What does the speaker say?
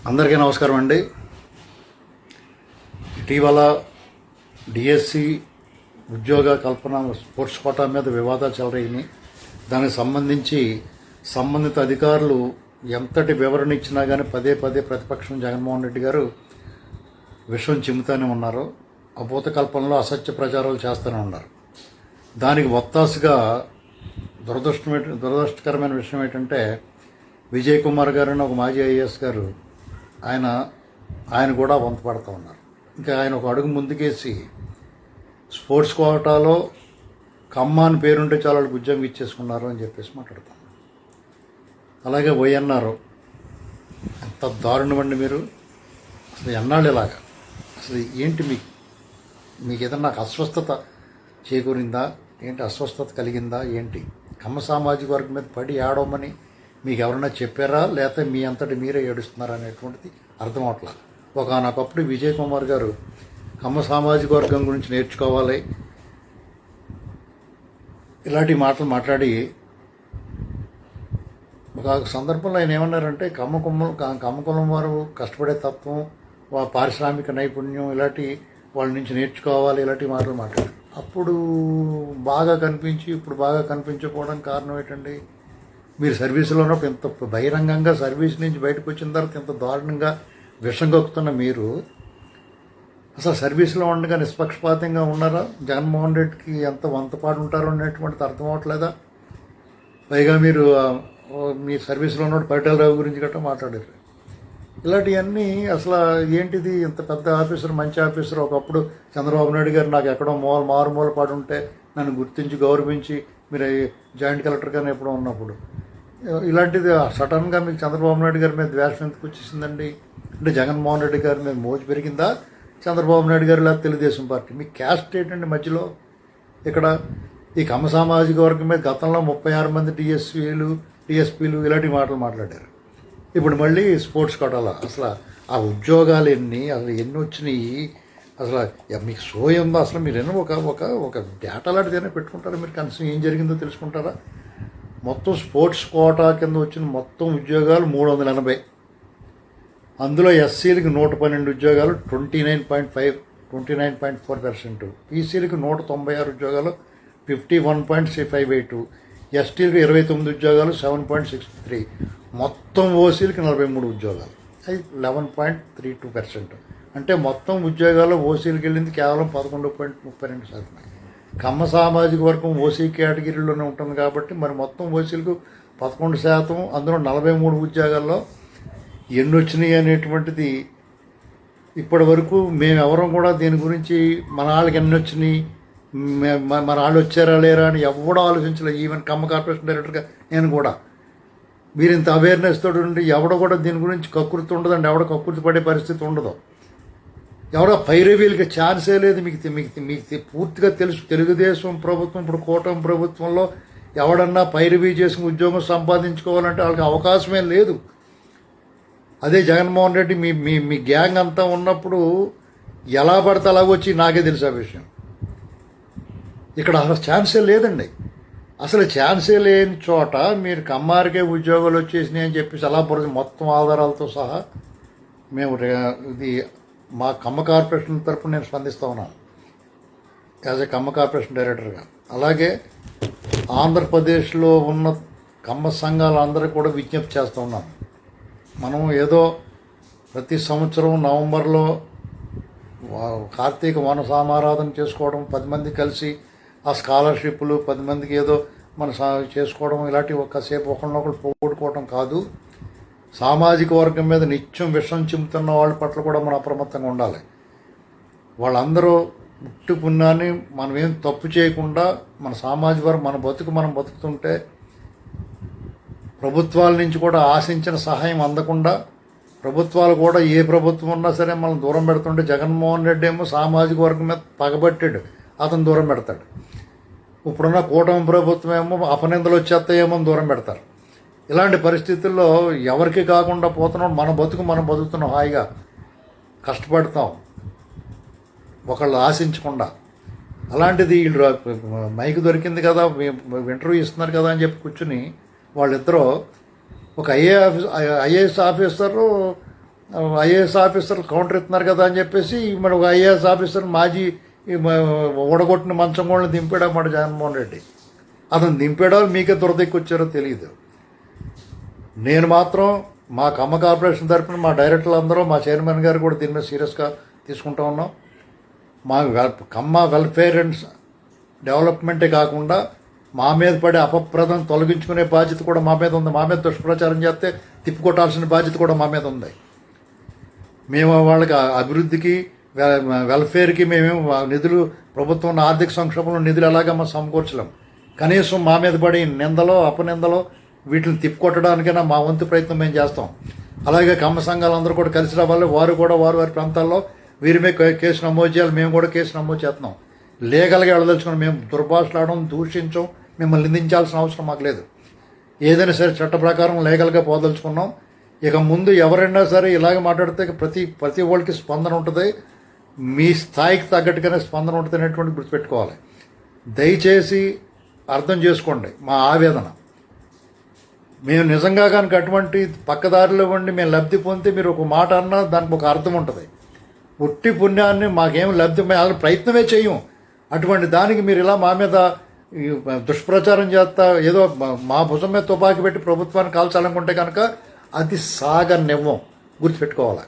అందరికీ నమస్కారం అండి. ఇటీవల డిఎస్సి ఉద్యోగ కల్పన స్పోర్ట్స్ కోటా మీద వివాదాలు చెలరేగినాయి. దానికి సంబంధించి సంబంధిత అధికారులు ఎంతటి వివరణ ఇచ్చినా కానీ పదే పదే ప్రతిపక్షం జగన్మోహన్ రెడ్డి గారు విషయం చిమ్ముతూనే ఉన్నారు. అభూత కల్పనలో అసత్య ప్రచారాలు చేస్తూనే ఉన్నారు. దానికి ఒత్తాసుగా దురదృష్టకరమైన విషయం ఏంటంటే విజయ్ కుమార్ గారు అని ఒక మాజీ ఐఏఎస్ గారు ఆయన కూడా వంత పడుతూ ఉన్నారు. ఇంకా ఆయన ఒక అడుగు ముందుకేసి స్పోర్ట్స్ కోటాలో కమ్మ అని పేరుంటే చాలా వాళ్ళకి ఉద్యోగం ఇచ్చేసుకున్నారు అని చెప్పేసి మాట్లాడతాం. అలాగే వైఎన్ఆర్ ఎంత దారుణం అండి. మీరు అసలు ఎన్నాళ్ళు ఇలాగా అసలు ఏంటి మీకు ఏదన్నా నాకు అస్వస్థత చేకూరిందా ఏంటి, అస్వస్థత కలిగిందా ఏంటి? కమ్మ సామాజిక వర్గం మీద పడి ఆడమని మీకు ఎవరైనా చెప్పారా, లేకపోతే మీ అంతటి మీరే ఏడుస్తున్నారా అనేటువంటిది అర్థం అవట్లేదు. ఒకనొకప్పుడు విజయ్ కుమార్ గారు కమ్మ సామాజిక వర్గం గురించి నేర్చుకోవాలి ఇలాంటి మాటలు మాట్లాడి ఒక సందర్భంలో ఆయన ఏమన్నారంటే కమ్మ కులం వారు కష్టపడే తత్వం, పారిశ్రామిక నైపుణ్యం ఇలాంటి వాళ్ళ నుంచి నేర్చుకోవాలి ఇలాంటి మాటలు మాట్లాడారు. అప్పుడు బాగా కనిపించి ఇప్పుడు బాగా కనిపించకపోవడం కారణం ఏంటండి? మీరు సర్వీసులో ఉన్నప్పుడు ఇంత బహిరంగంగా సర్వీస్ నుంచి బయటకు వచ్చిన తర్వాత ఇంత దారుణంగా విషం కక్కుతున్న మీరు అసలు సర్వీసులో ఉండగా నిష్పక్షపాతంగా ఉన్నారా? జగన్మోహన్ రెడ్డికి ఎంత వంతపాటు ఉంటారో అనేటువంటిది అర్థం అవ్వట్లేదా? పైగా మీరు మీ సర్వీసులో ఉన్న పరిటాల రావు గురించి గట్రా మాట్లాడారు. ఇలాంటివన్నీ అసలు ఏంటిది? ఇంత పెద్ద ఆఫీసర్, మంచి ఆఫీసర్, ఒకప్పుడు చంద్రబాబు నాయుడు గారు నాకు ఎక్కడో మారుమూల పాడు ఉంటే నన్ను గుర్తించి గౌరవించి మీరు జాయింట్ కలెక్టర్గానే ఎప్పుడో ఉన్నప్పుడు ఇలాంటిది సడన్గా మీకు చంద్రబాబు నాయుడు గారి మీద ద్వేషం ఎందుకు వచ్చేసిందండి? అంటే జగన్మోహన్ రెడ్డి గారి మీద మోజు పెరిగిందా, చంద్రబాబు నాయుడు గారు లేదా తెలుగుదేశం పార్టీ? మీ క్యాస్ట్ ఏంటండి మధ్యలో? ఇక్కడ ఈ కమ్మ సామాజిక వర్గం మీద గతంలో 36 మంది డిఎస్పీలు ఇలాంటి మాటలు మాట్లాడారు. ఇప్పుడు మళ్ళీ స్పోర్ట్స్ కోటాలో అసలు ఆ ఉద్యోగాలు ఎన్ని వచ్చినాయి? అసలు మీకు సోయి ఉందో? అసలు మీరు ఎన్నో ఒక డేటా లాంటిదైనా పెట్టుకుంటారా? మీరు కనీసం ఏం జరిగిందో తెలుసుకుంటారా? మొత్తం స్పోర్ట్స్ కోటా కింద వచ్చిన మొత్తం ఉద్యోగాలు 380. అందులో ఎస్సీలకి 112 ఉద్యోగాలు 29.4%, బీసీలకి 196 ఉద్యోగాలు 51.58, ఎస్టీలకు 29 ఉద్యోగాలు 7.63, మొత్తం ఓసీలకి 43 ఉద్యోగాలు అది 11.32%. అంటే మొత్తం ఉద్యోగాల్లో ఓసీలకు వెళ్ళింది కేవలం 11.32%. కమ్మ సామాజిక వర్గం ఓసీ కేటగిరీలోనే ఉంటుంది కాబట్టి మరి మొత్తం ఓసీలకు 11%, అందులో 43 ఉద్యోగాల్లో ఎన్ని వచ్చినాయి అనేటువంటిది ఇప్పటి వరకు మేమెవరం కూడా దీని గురించి మన వాళ్ళకి ఎన్ని వచ్చినాయి, మన వాళ్ళు వచ్చారా లేరా అని ఎవడో ఆలోచించలేదు. ఈవెన్ కమ్మ కార్పొరేషన్ డైరెక్టర్గా నేను కూడా మీరు ఇంత అవేర్నెస్ తోటి ఉండి ఎవడో కూడా దీని గురించి కక్కుర్తి ఉండదండి. ఎవడో కక్కుర్తి పడే పరిస్థితి ఉండదు. ఎవరో పైరవీలకి ఛాన్సే లేదు. మీకు పూర్తిగా తెలుసు. తెలుగుదేశం ప్రభుత్వం ఇప్పుడు కూటమి ప్రభుత్వంలో ఎవడన్నా పైరవీ చేసుకుని ఉద్యోగం సంపాదించుకోవాలంటే వాళ్ళకి అవకాశమే లేదు. అదే జగన్మోహన్ రెడ్డి మీ గ్యాంగ్ అంతా ఉన్నప్పుడు ఎలా పడితే అలాగొచ్చి నాకే తెలుసు ఆ విషయం. ఇక్కడ అసలు ఛాన్సే లేదండి. అసలు ఛాన్సే లేని చోట మీరు కమ్మారికే ఉద్యోగాలు వచ్చేసినాయి అని చెప్పేసి అలా మొత్తం ఆధారాలతో సహా మేము ఇది మా కమ్మ కార్పొరేషన్ తరపున నేను స్పందిస్తూ ఉన్నాను యాజ్ ఏ కమ్మ కార్పొరేషన్ డైరెక్టర్గా. అలాగే ఆంధ్రప్రదేశ్లో ఉన్న కమ్మ సంఘాలందరూ కూడా విజ్ఞప్తి చేస్తూ ఉన్నాను. మనం ఏదో ప్రతి సంవత్సరం నవంబర్లో కార్తీక వన సమారాధన చేసుకోవడం, 10 మంది కలిసి ఆ స్కాలర్షిప్లు 10 మందికి ఏదో మన చేసుకోవడం, ఇలాంటివి ఒక్కసేపు ఒకరినొకరు పోగొట్టుకోవడం కాదు. సామాజిక వర్గం మీద నిత్యం విషం చిమ్ముతున్న వాళ్ళ పట్ల కూడా మనం అప్రమత్తంగా ఉండాలి. వాళ్ళందరూ పుట్టి పుణ్యాన్ని మనం ఏం తప్పు చేయకుండా మన సామాజిక వర్గం మనం బతుకుతుంటే ప్రభుత్వాల నుంచి కూడా ఆశించిన సహాయం అందకుండా, ప్రభుత్వాలు కూడా ఏ ప్రభుత్వం ఉన్నా సరే మనం దూరం పెడుతుంటే జగన్మోహన్ రెడ్డి ఏమో సామాజిక వర్గం మీద పగబట్టాడు, అతను దూరం పెడతాడు. ఇప్పుడున్న కూటమి ప్రభుత్వం ఏమో అపనిందలు వచ్చేస్తాయేమో దూరం పెడతారు. ఇలాంటి పరిస్థితుల్లో ఎవరికి కాకుండా పోతున్నాం. మనం బతుకుతున్నాం, హాయిగా కష్టపడతాం ఒకళ్ళు ఆశించకుండా. అలాంటిది వీళ్ళు మైక్ దొరికింది కదా, ఇంటర్వ్యూ ఇస్తున్నారు కదా అని చెప్పి కూర్చుని వాళ్ళిద్దరూ ఒక ఐఏఎస్ ఆఫీసరు ఐఏఎస్ ఆఫీసర్లు కౌంటర్ ఇస్తున్నారు కదా అని చెప్పేసి మన ఒక ఐఏఎస్ ఆఫీసర్ మాజీ ఓడగొట్టిన మంచం కూడా దింపాడు మాట జగన్మోహన్ రెడ్డి. అతను దింపాడో మీకే దురదెక్కొచ్చారో తెలియదు. నేను మాత్రం మా కమ్మ కార్పొరేషన్ తరఫున మా డైరెక్టర్లు అందరూ, మా చైర్మన్ గారు కూడా దీని మీద సీరియస్గా తీసుకుంటా ఉన్నాం. మా కమ్మ వెల్ఫేర్ అండ్ డెవలప్మెంటే కాకుండా మా మీద పడే అపప్రదం తొలగించుకునే బాధ్యత కూడా మా మీద ఉంది. మా మీద దుష్ప్రచారం చేస్తే తిప్పుకొట్టాల్సిన బాధ్యత కూడా మా మీద ఉంది. మేము వాళ్ళకి అభివృద్ధికి వెల్ఫేర్కి మేమేం నిధులు, ప్రభుత్వం ఆర్థిక సంక్షోభంలో నిధులు ఎలాగ మనం సమకూర్చలేం. కనీసం మా మీద పడి నిందలో అపనిందలో వీటిని తిప్పుకొట్టడానికైనా మా వంతు ప్రయత్నం మేము చేస్తాం. అలాగే కమ్మ సంఘాలందరూ కూడా కలిసి రావాలి. వారు కూడా వారి ప్రాంతాల్లో వీరి మీద కేసు నమోదు చేయాలి. మేము కూడా కేసు నమోదు చేస్తున్నాం. లీగల్గా వెళ్ళదలుచుకుని మేము దుర్భాషలాడడం, దూషించం, మిమ్మల్ని నిందించాల్సిన అవసరం మాకు లేదు. ఏదైనా సరే చట్ట ప్రకారం లీగల్గా పోదలుచుకున్నాం. ఇక ముందు ఎవరైనా సరే ఇలాగే మాట్లాడితే ప్రతి వాళ్ళకి స్పందన ఉంటుంది. మీ స్థాయికి తగ్గట్టుగానే స్పందన ఉంటుంది అనేటువంటి గుర్తుపెట్టుకోవాలి. దయచేసి అర్థం చేసుకోండి మా ఆవేదన. మేము నిజంగా కనుక అటువంటి పక్కదారిలో ఉండి మేము లబ్ధి పొందితే మీరు ఒక మాట అన్నా దానికి ఒక అర్థం ఉంటుంది. ఉట్టి పుణ్యాన్ని మాకేం లబ్ధి, మేము ప్రయత్నమే చేయం. అటువంటి దానికి మీరు ఇలా మా మీద దుష్ప్రచారం చేస్తా ఏదో మా భుజం మీద తుపాకీ పెట్టి ప్రభుత్వాన్ని కాల్చాలనుకుంటే కనుక అది సాగనివ్వం, గుర్తుపెట్టుకోవాలి.